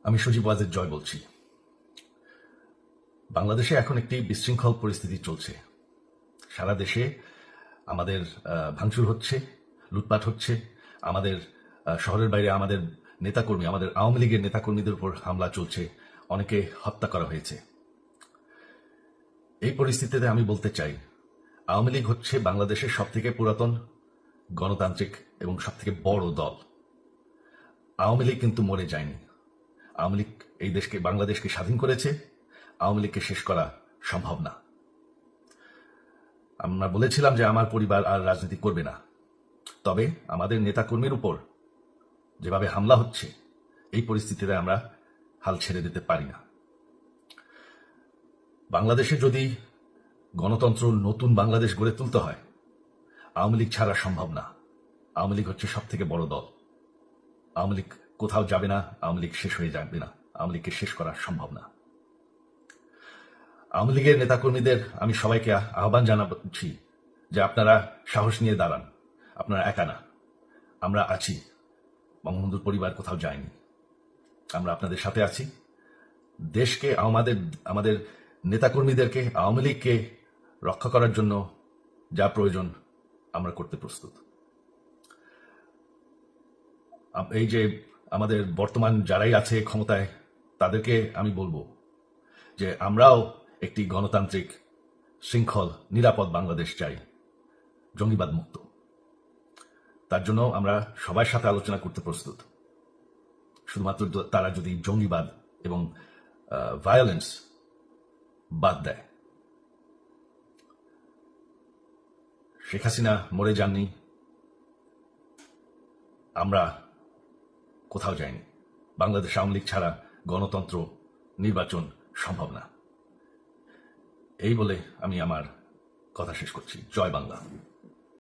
আমি সজীব ওয়াজেদ জয় বলছি। বাংলাদেশে এখন একটি বিশৃঙ্খল পরিস্থিতি চলছে। সারা দেশে আমাদের ভাঙচুর হচ্ছে, লুটপাট হচ্ছে, আমাদের শহরের বাইরে আমাদের নেতাকর্মী, আমাদের আওয়ামী লীগের নেতাকর্মীদের উপর হামলা চলছে, অনেকে হত্যা করা হয়েছে। এই পরিস্থিতিতে আমি বলতে চাই, আওয়ামী লীগ হচ্ছে বাংলাদেশের সবথেকে পুরাতন গণতান্ত্রিক এবং সবথেকে বড় দল। আওয়ামী লীগ কিন্তু মরে যায়নি। আওয়ামী লীগ এই দেশকে, বাংলাদেশকে স্বাধীন করেছে। আওয়ামী লীগকে শেষ করা সম্ভব না। আমরা বলেছিলাম যে আমার পরিবার আর রাজনীতি করবে না, তবে আমাদের নেতাকর্মীর উপর যেভাবে হামলা হচ্ছে, এই পরিস্থিতিতে আমরা হাল ছেড়ে দিতে পারি না। বাংলাদেশে যদি গণতন্ত্র, নতুন বাংলাদেশ গড়ে তুলতে হয়, আওয়ামী লীগ ছাড়া সম্ভব না। আওয়ামী লীগ হচ্ছে সব থেকে বড় দল। আওয়ামী লীগ কোথাও যাবে না, আওয়ামী লীগ শেষ হয়ে যাবে না, আওয়ামী লীগকে শেষ করা সম্ভব না। আওয়ামী লীগের নেতাকর্মীদের আমি সবাইকে আহ্বান জানাচ্ছি যে আপনারা সাহস নিয়ে দাঁড়ান। আপনারা একা না, আমরা আছি। বঙ্গবন্ধুর পরিবার কোথাও যায়নি, আমরা আপনাদের সাথে আছি। দেশকে, আমাদের নেতাকর্মীদেরকে, আওয়ামী লীগকে রক্ষা করার জন্য যা প্রয়োজন আমরা করতে প্রস্তুত। এই যে আমাদের বর্তমান যারাই আছে ক্ষমতায়, তাদেরকে আমি বলবো যে আমরাও একটি গণতান্ত্রিক, শৃঙ্খল, নিরাপদ বাংলাদেশ চাই, জঙ্গিবাদ মুক্ত। তার জন্য আমরা সবার সাথে আলোচনা করতে প্রস্তুত। শুধুমাত্র তারা যদি জঙ্গিবাদ এবং ভায়োলেন্স বাদ দেয়। শেখ হাসিনা মরে যাননি, আমরা কোথাও যাইনি। বাংলাদেশ আওয়ামী লীগ ছাড়া গণতন্ত্র, নির্বাচন সম্ভব না। এই বলে আমি আমার কথা শেষ করছি। জয় বাংলা।